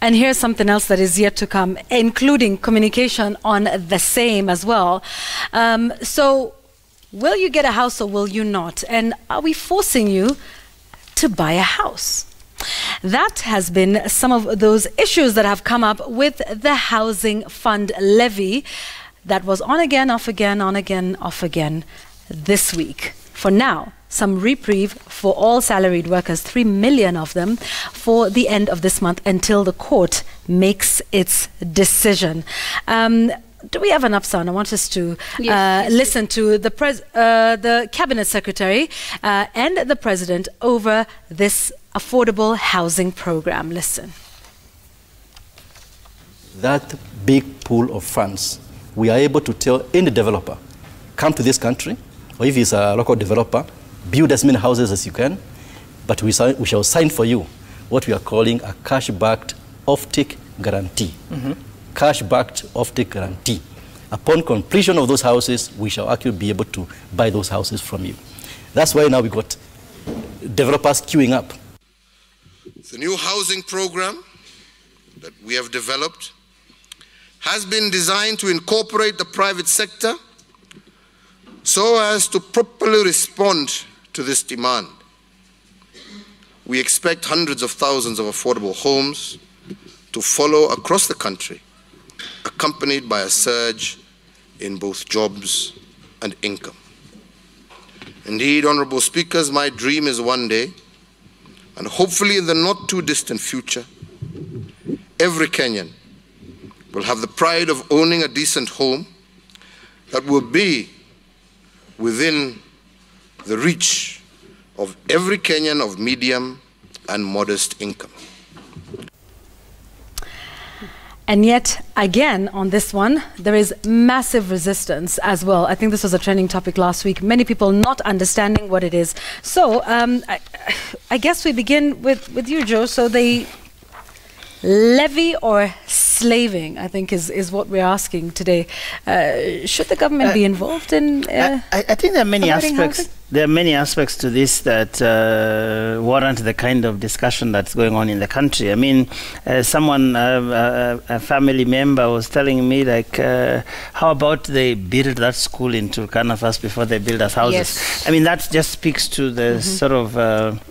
And here's something else that is yet to come, including communication on the same as well. So will you get a house or will you not? And are we forcing you to buy a house? That has been some of those issues that have come up with the Housing Fund levy that was on again, off again, on again, off again this week. For now, some reprieve for all salaried workers, 3 million of them, for the end of this month until the court makes its decision. Do we have enough sound? I want us to listen to the Cabinet Secretary and the President over this affordable housing program. Listen. That big pool of funds, we are able to tell any developer, come to this country, or if it's a local developer, build as many houses as you can, but we shall sign for you what we are calling a cash-backed offtake guarantee. Cash-backed offtake guarantee. Upon completion of those houses, we shall actually be able to buy those houses from you. That's why now we got developers queuing up. The new housing program that we have developed has been designed to incorporate the private sector so as to properly respond to this demand. We expect hundreds of thousands of affordable homes to follow across the country, accompanied by a surge in both jobs and income. Indeed, Honorable Speakers, my dream is one day, and hopefully in the not too distant future, every Kenyan will have the pride of owning a decent home that will be within the reach of every Kenyan of medium and modest income. And yet, again, on this one, there is massive resistance as well. I think this was a trending topic last week. Many people not understanding what it is. So I guess we begin with you, Joe. So the levy or slaving, I think, is what we're asking today. Should the government be involved in I think there are many aspects. housing? There are many aspects to this that warrant the kind of discussion that's going on in the country. I mean, someone, a family member was telling me, like, how about they build that school in Turkana first before they build us houses? Yes. I mean, that just speaks to the sort of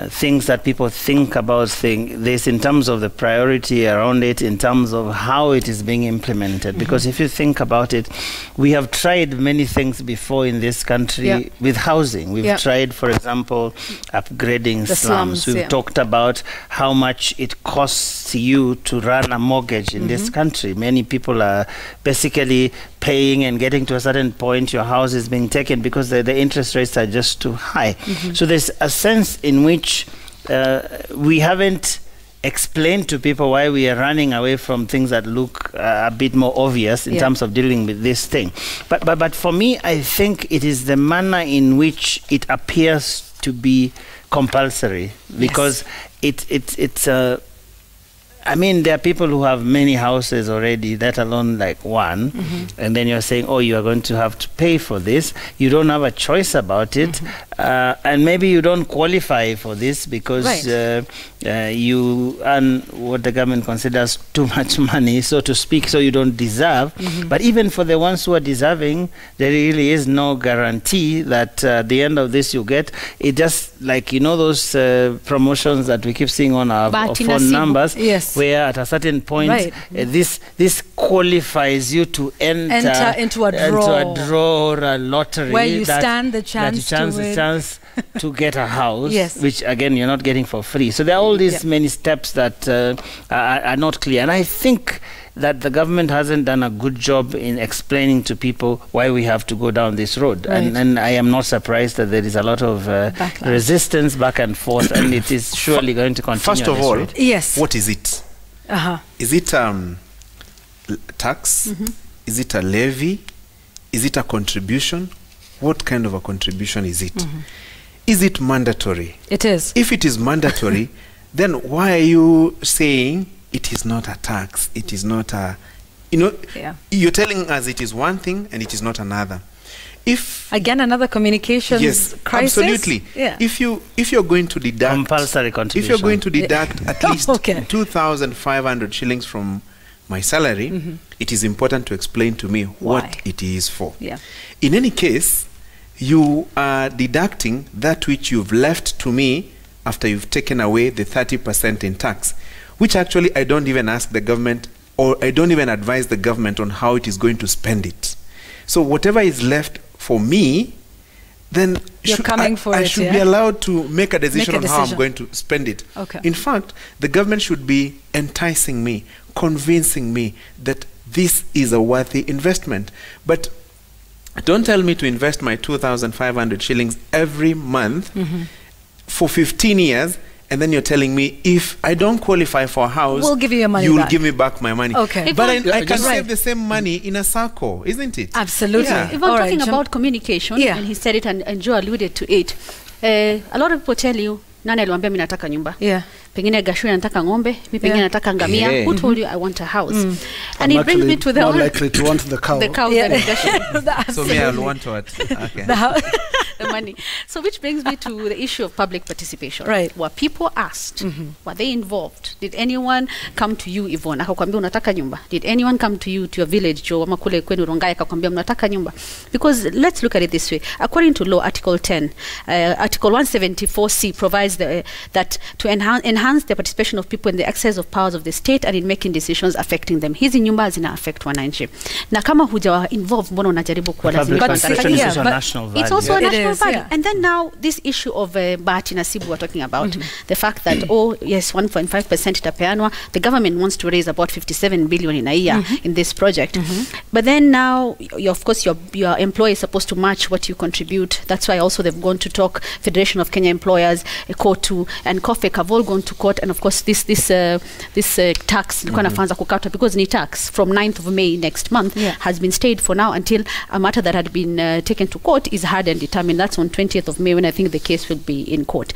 things that people think about this in terms of the priority around it, in terms of how it is being implemented. Because if you think about it, we have tried many things before in this country with housing. We've tried, for example, upgrading the slums. We've talked about how much it costs you to run a mortgage in this country. Many people are basically paying and getting to a certain point, your house is being taken because the interest rates are just too high. So there's a sense in which we haven't explained to people why we are running away from things that look a bit more obvious in terms of dealing with this thing. But for me, I think it is the manner in which it appears to be compulsory, because it's I mean, there are people who have many houses already, let alone like one, and then you're saying, oh, you are going to have to pay for this. You don't have a choice about it, and maybe you don't qualify for this because you earn what the government considers too much money, so to speak, so you don't deserve. But even for the ones who are deserving, there really is no guarantee that at the end of this you get. It just, like, you know, those promotions that we keep seeing on our phone numbers, where at a certain point this qualifies you to enter into a draw or a lottery where you stand the chance to get a house, which again you're not getting for free. So there are all these many steps that are not clear, and I think that the government hasn't done a good job in explaining to people why we have to go down this road. And I am not surprised that there is a lot of resistance back and forth, and it is surely going to continue. First of all, what is it? Is it tax? Is it a levy? Is it a contribution? What kind of a contribution is it? Is it mandatory? It is. If it is mandatory, then why are you saying it is not a tax? It is not a, you know, you're telling us it is one thing and it is not another. if Again, another communications yes, crisis. absolutely. Yeah. If you're going to deduct Compulsory if contribution. you're going to deduct at least Okay. 2,500 shillings from my salary, it is important to explain to me what Why? it is for. Yeah. In any case, you are deducting that which you've left to me after you've taken away the 30% in tax, which actually I don't even ask the government, or I don't even advise the government on how it is going to spend it. So whatever is left for me, then You're coming for I it, should yeah? be allowed to make a decision Make a on how I'm decision. going to spend it. Okay. In fact, the government should be enticing me, convincing me that this is a worthy investment. But don't tell me to invest my 2,500 shillings every month for 15 years, and then you're telling me if I don't qualify for a house, We'll give you your money you'll back. give me back my money. Okay. But I Yeah, can just- save the same money in a circle, isn't it? Absolutely. Yeah. If I'm All right, talking jump- about communication, Yeah. and he said it, and Joe alluded to it, a lot of people tell you, nani aliwaambia mimi nataka nyumba? Yeah. Pengine Gashu anataka ng'ombe, mi pengine Yeah. nataka ngamia. Yeah. Who told you I want a house? And I'm it brings me actually to the more whole- likely to want the cow. the cow Yeah. than Gashu. So me, I'll want what? Okay. The money. So which brings me to the issue of public participation. Right. Were people asked, were they involved? Did anyone come to you, Yvonne, akakwambia unataka nyumba? Did anyone come to you, to your village, Joe, ama kule kwenu Rongai, akakwambia mnataka nyumba? Because let's look at it this way. According to law, Article 10, Article 174C provides that to enhance the participation of people in the exercise of powers of the state and in making decisions affecting them. Hizi nyumba zina affect wananchi. Na kama hujawa involved, mbona unajaribu Public kuwalazimisha participation wanataka is yeah, also a but national value. it's also a It national is, value. yeah. And then now this issue of Bahati Nasibu we're talking about, the fact that, oh, yes, 1.5% itapeanwa. The government wants to raise about 57 billion in a year in this project. But then now, of course, your employer is supposed to match what you contribute. That's why also they've gone to talk, Federation of Kenya Employers, COTU, and COFEC have all gone to court. And of course, this tax, because ni tax from 9th of May next month has been stayed for now until a matter that had been taken to court is heard and determined. That's on 20th of May when I think the case will be in court.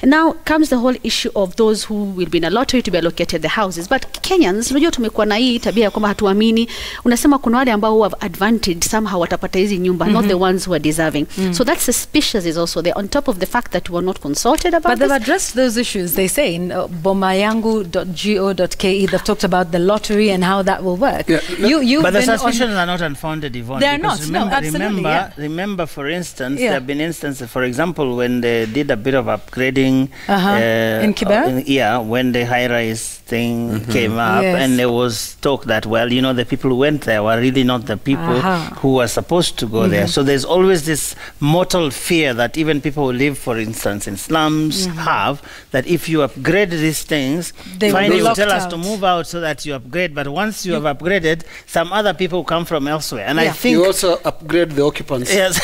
And now comes the whole issue of those who will be in a lottery to be allocated the houses. But Kenyans, unajua tumekuwa na hii tabia ya kwamba hatuamini. Unasema kuna wale ambao who have advantage somehow watapata hizi nyumba, not the ones who are deserving. So that suspicious is also there on top of the fact that we were not consulted about But they've this. addressed those issues. They say in bomayangu.go.ke, they've talked about the lottery and how that will work. Yeah, You've But the been on- suspicions are not unfounded, Yvonne. They are because not, no, Remember, absolutely, yeah. remember, for instance, Yeah. there have been instances, for example, when they did a bit of upgrading. In Kibera? Yeah, when the high-rise thing came up, Yes. and there was talk that, well, you know, the people who went there were really not the people who were supposed to go there. So there's always this mortal fear that even people who live, for instance, in slums have, that if you upgrade these things, They will fine, be you locked tell us to out. move out so that you upgrade, but once you have upgraded, some other people come from elsewhere. And I think... You also upgrade the occupants. Yes.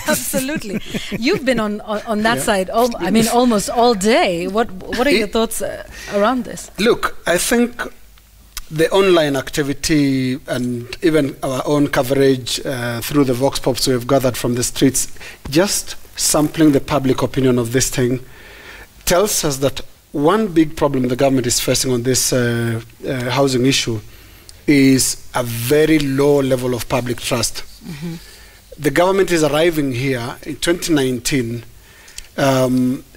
Absolutely. You've been on that side, I mean, almost all day. What are your thoughts around this? Look, I think the online activity and even our own coverage through the vox pops we have gathered from the streets, just sampling the public opinion of this thing, tells us that one big problem the government is facing on this housing issue is a very low level of public trust. The government is arriving here in 2019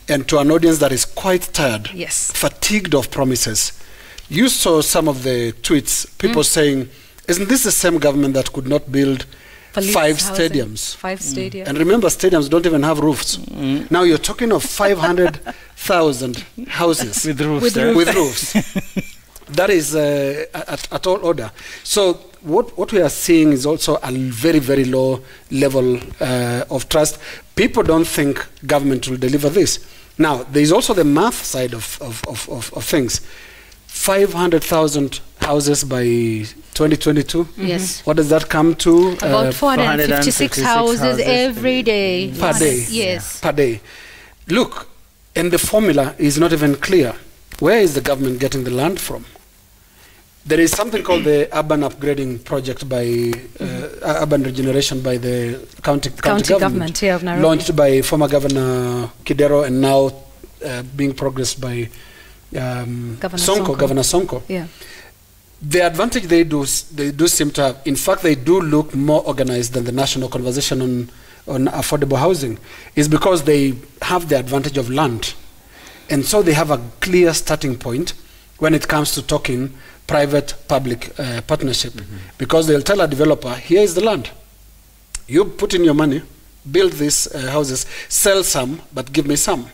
and to an audience that is quite tired, Yes. fatigued of promises. You saw some of the tweets, people saying, isn't this the same government that could not build Police 5 housing, stadiums? 5 stadiums. And remember, stadiums don't even have roofs. Now you're talking of 500,000 houses With roofs. With with roofs. That is at all order. So what we are seeing is also a very, very low level of trust. People don't think government will deliver this. Now, there is also the math side of things. 500,000 houses by 2022. Yes. What does that come to? About 456 houses houses every day. Per day. Yes. Per day. Look, and the formula is not even clear. Where is the government getting the land from? There is something called the urban upgrading project by urban regeneration by the county government here of Nairobi. launched by former Governor Kidero and now being progressed by Governor Sonko. Yeah. The advantage they do seem to have, in fact, they do look more organized than the national conversation on affordable housing, is because they have the advantage of land. And so they have a clear starting point when it comes to talking private-public partnership. Because they'll tell a developer, here is the land. You put in your money, build these houses, sell some, but give me some.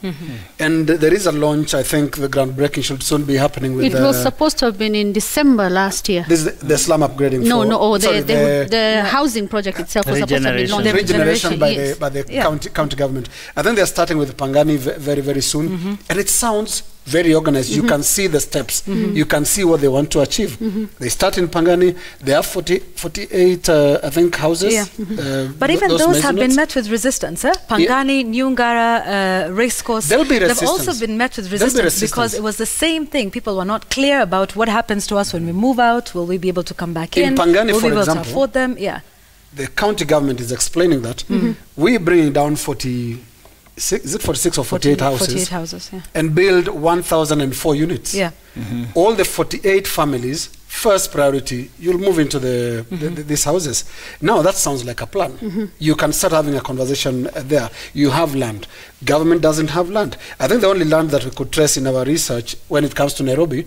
And there is a launch, I think the groundbreaking should soon be happening with... It was supposed to have been in December last year. This is the slum upgrading. The housing project itself was supposed to have been launched. Regeneration by the county government. I think they're starting with Pangani very, very soon. And it sounds very organized. You can see the steps. You can see what they want to achieve. They start in Pangani. They have 48, I think, houses. But even those have been met with resistance. Pangani, Nyungara, Racecourse. There'll be resistance. They've also been met with resistance because it was the same thing. People were not clear about what happens to us when we move out. Will we be able to come back in? In Pangani, will we for be able example, to afford them? The county government is explaining that we bring down 46, is it 46 or 48 houses? 48 houses, and build 1,004 units. All the 48 families, first priority, you'll move into these houses. Now that sounds like a plan. You can start having a conversation there. You have land. Government doesn't have land. I think the only land that we could trace in our research when it comes to Nairobi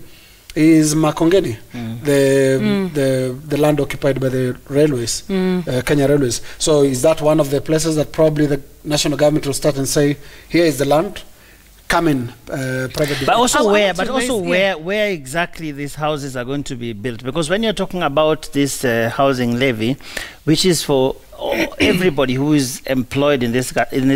is Makongeni, the land occupied by the railways, Kenya Railways. So is that one of the places that probably the national government will start and say, here is the land, come in, private. But also where exactly these houses are going to be built? Because when you're talking about this housing levy, which is for everybody who is employed in this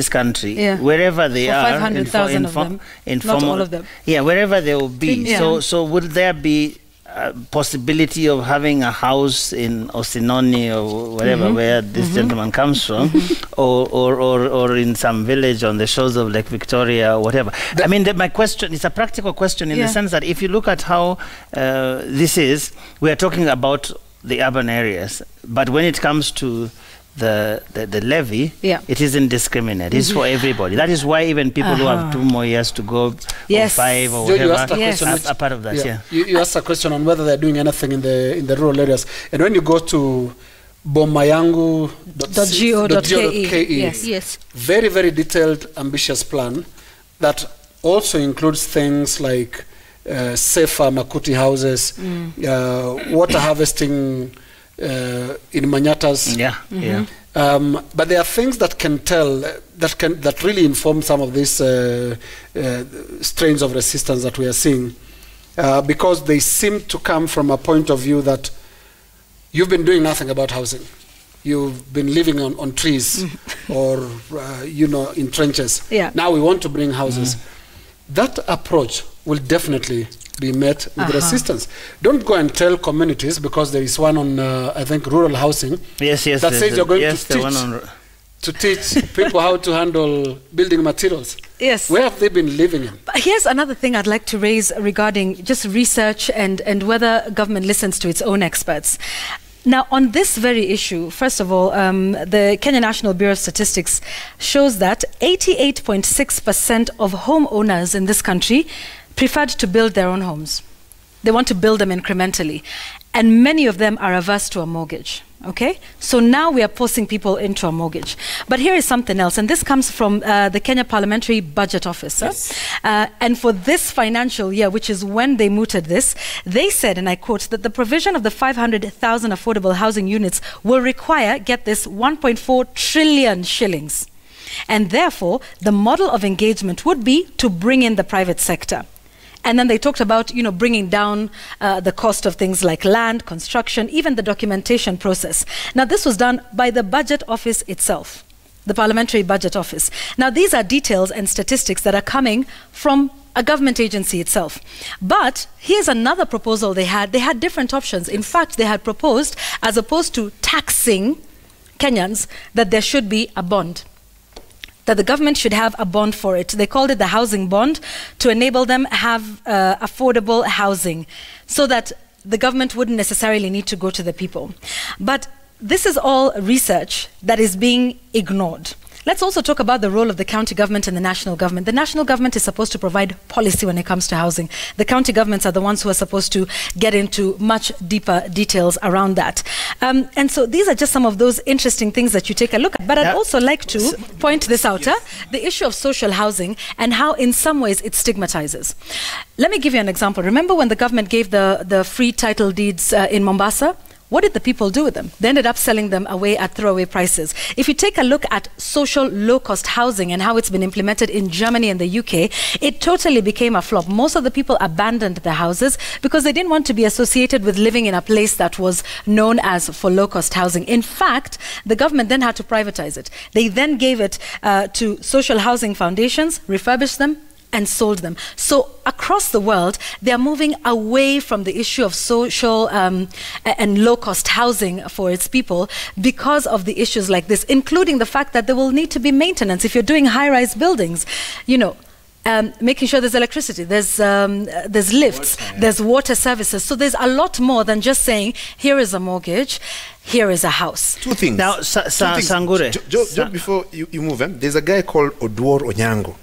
country, wherever they are, 500,000 of them, not all of them. Yeah, wherever they will be. So would there be a possibility of having a house in Osinoni or wherever where this gentleman comes from, or in some village on the shores of Lake Victoria or whatever? I mean, my question is a practical question in the sense that if you look at how this is, we are talking about the urban areas, but when it comes to the levy, it isn't discriminate. It's for everybody. That is why even people who have 2 more years to go, or 5 or whatever, are part of that. You asked a question on whether they're doing anything in the rural areas, and when you go to bomayangu.go.ke, very, very detailed, ambitious plan that also includes things like safer Makuti houses, water harvesting in Manyatas. But there are things that can tell, that really inform some of these strains of resistance that we are seeing, because they seem to come from a point of view that you've been doing nothing about housing. You've been living on trees or in trenches. Now we want to bring houses. That approach will definitely be met with resistance. Don't go and tell communities, because there is one on, I think, rural housing, that says you're going to teach people how to handle building materials. Where have they been living in? But here's another thing I'd like to raise regarding just research and whether government listens to its own experts. Now, on this very issue, first of all, the Kenya National Bureau of Statistics shows that 88.6% of homeowners in this country preferred to build their own homes. They want to build them incrementally. And many of them are averse to a mortgage. Okay? So now we are forcing people into a mortgage. But here is something else, and this comes from the Kenya Parliamentary Budget Office. And for this financial year, which is when they mooted this, they said, and I quote, that the provision of the 500,000 affordable housing units will require, get this, 1.4 trillion shillings. And therefore, the model of engagement would be to bring in the private sector. And then they talked about, bringing down the cost of things like land, construction, even the documentation process. Now, this was done by the Budget Office itself, the Parliamentary Budget Office. Now, these are details and statistics that are coming from a government agency itself. But here's another proposal they had. They had different options. In fact, they had proposed, as opposed to taxing Kenyans, that there should be a bond, that the government should have a bond for it. They called it the housing bond, to enable them have affordable housing, so that the government wouldn't necessarily need to go to the people. But this is all research that is being ignored. let's also talk about the role of the county government and the national government. The national government is supposed to provide policy when it comes to housing. The county governments are the ones who are supposed to get into much deeper details around that. And so these are just some of those interesting things that you take a look at. But I'd also like to point this out, the issue of social housing and how in some ways it stigmatizes. Let me give you an example. Remember when the government gave the free title deeds in Mombasa? What did the people do with them? They ended up selling them away at throwaway prices. If you take a look at social low-cost housing and how it's been implemented in Germany and the UK, it totally became a flop. Most of the people abandoned their houses because they didn't want to be associated with living in a place that was known as for low-cost housing. In fact, the government then had to privatize it. They then gave it to social housing foundations, refurbished them, and sold them. So across the world, they are moving away from the issue of social and low-cost housing for its people because of the issues like this, including the fact that there will need to be maintenance. If you're doing high-rise buildings, you know, making sure there's electricity, there's lifts, there's water services. So there's a lot more than just saying, here is a mortgage, here is a house. Two things. Now, Sangure. Just before you move, there's a guy called Oduor Onyango.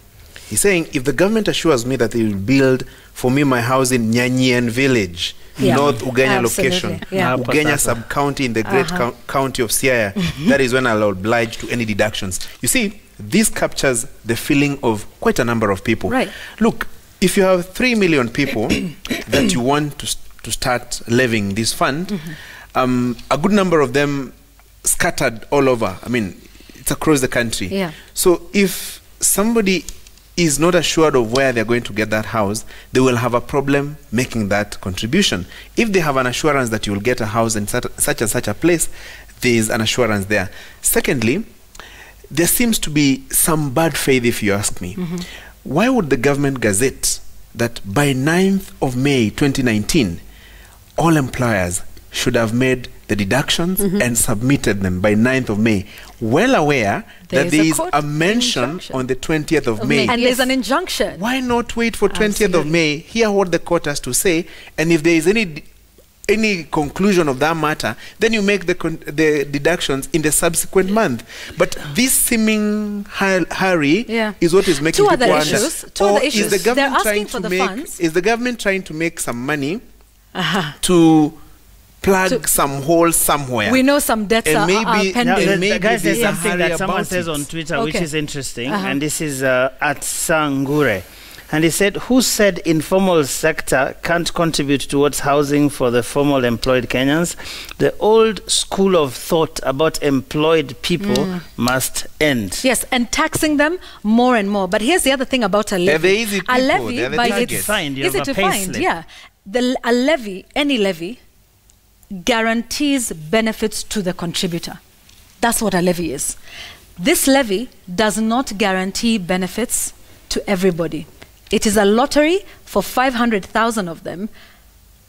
He's saying, if the government assures me that they will build for me my house in Nyanyien village, North Ugenya location, Ugenya sub-county in the great county of Siaya, that is when I'll oblige to any deductions. You see, this captures the feeling of quite a number of people. Right. Look, if you have 3 million people that you want to start levying this fund, a good number of them scattered all over. I mean, it's across the country. Yeah. So if somebody is not assured of where they're going to get that house, they will have a problem making that contribution. If they have an assurance that you will get a house in such and such a place, there is an assurance there. Secondly, there seems to be some bad faith, if you ask me. Why would the government gazette that by 9th of May 2019, all employers should have made the deductions and submitted them by 9th of May, well aware that there is a mention on the 20th of May. And there's an injunction. Why not wait for 20th of May, hear what the court has to say, and if there is any conclusion of that matter, then you make the deductions in the subsequent month. But this seeming hurry is what is making people wonder. Or is the government trying to make, is the government trying to make some money to plug some holes somewhere? We know some debts are pending. Guys, there's something that someone says on Twitter which is interesting, and this is at Sangure. And he said, who said informal sector can't contribute towards housing for the formal employed Kenyans? The old school of thought about employed people must end. Yes, and taxing them more and more. But here's the other thing about a levy. A levy, by its easy to find, a levy, any levy, guarantees benefits to the contributor. That's what a levy is. This levy does not guarantee benefits to everybody. It is a lottery for 500,000 of them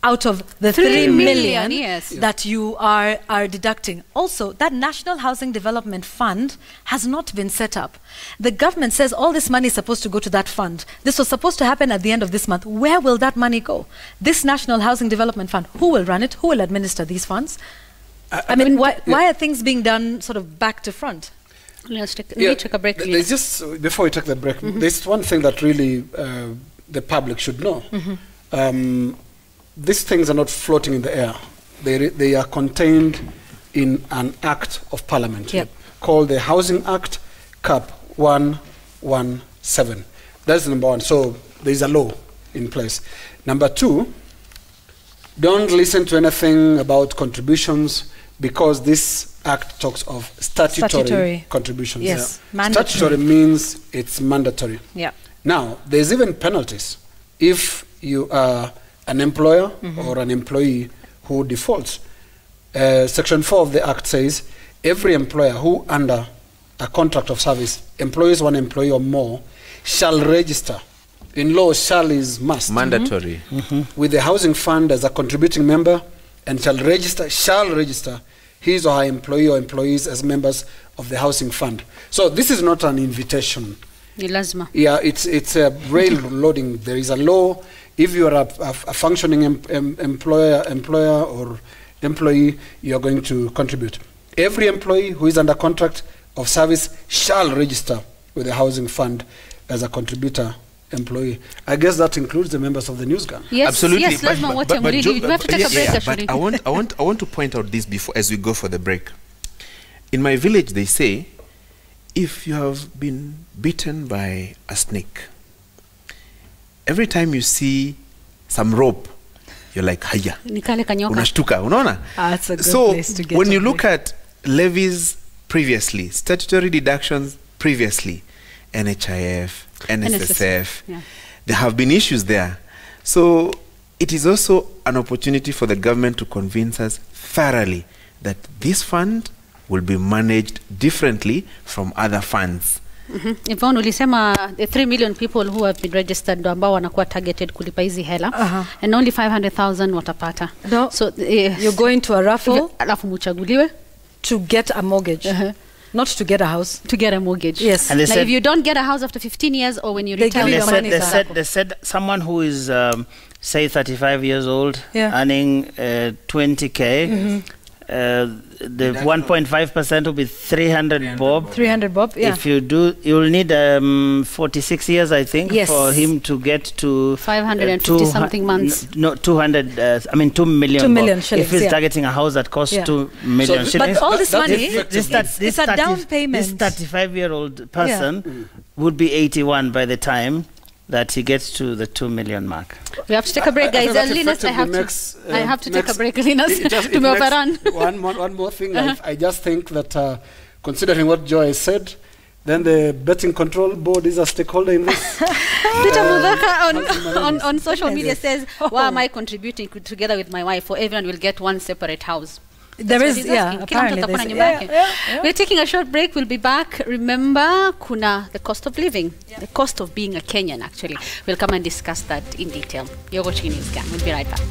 out of the 3 million that you are deducting. Also, that National Housing Development Fund has not been set up. The government says all this money is supposed to go to that fund. This was supposed to happen at the end of this month. Where will that money go? This National Housing Development Fund, who will run it? Who will administer these funds? I mean, why are things being done sort of back to front? Let's take a break. There's just, before we take the break, there's one thing that really the public should know. These things are not floating in the air. They are contained in an act of parliament called the Housing Act, Cap 117. That's number one. So there's a law in place. Number two, don't listen to anything about contributions, because this act talks of statutory contributions. Yes, statutory means it's mandatory. Yeah. Now, there's even penalties if you are an employer or an employee who defaults. Section 4 of the act says every employer who under a contract of service employs one employee or more shall register. In law, shall is must. Mandatory. With the housing fund as a contributing member, and shall register his or her employee or employees as members of the housing fund. So this is not an invitation. Yeah, it's a railroading. There is a law. If you are a functioning employer or employee, you are going to contribute. Every employee who is under contract of service shall register with the housing fund as a contributor employee. I guess that includes the members of the news gang. Yes, absolutely. yes, let's know what we have to take a break, actually. But I want to point out this before, as we go for the break. In my village, they say, if you have been bitten by a snake, every time you see some rope, you're like, haya, Nikale kanyoka. unashtuka, unaona? That's a good So place to get when to you break. look at levies previously, statutory deductions previously, NHIF, NSSF, yeah. there have been issues there. So it is also an opportunity for the government to convince us thoroughly that this fund will be managed differently from other funds. Yvonne, ulisema the 3 million people who have been registered ndo ambao wanakuwa targeted kulipa hizi hela, and only 500,000 watapata. No, so you're going to a raffle alafu muchaguliwe to get a mortgage, not to get a house. to get a mortgage. Yes. And they Now, said, if you don't get a house after 15 years or when you They retire, give you they your said, money they said someone who is say 35 years old, Yeah. earning 20k, the 1.5% will be 300 bob. 300 bob, yeah. If you do, you'll need 46 years, I think, Yes. for him to get to 550 something months. No, 200. I mean, 2 million. 2 million bob. shillings, If he's yeah. targeting a house that costs Yeah. 2 million So shillings, But all this That- money, it's a down payment. This 35-year-old person would be 81 by the time that he gets to the 2 million mark. We have to take a break, guys. that Linus, I have effectively to. I have to take a makes- break, Linus. it just- To it me makes overrun. one more thing. I just think that considering what Joy said, then the betting control board is a stakeholder in this. Peter Mudhaka on social media says, why am I contributing together with my wife? For everyone will get one separate house. There That's is, what he's yeah, asking. Kila mtu apparently. atakuwa na there's- nyumba yeah, yake. yeah. We're taking a short break. We'll be back. Remember, kuna the cost of living, the cost of being a Kenyan, actually. We'll come and discuss that in detail. You're watching News Gang. We'll be right back.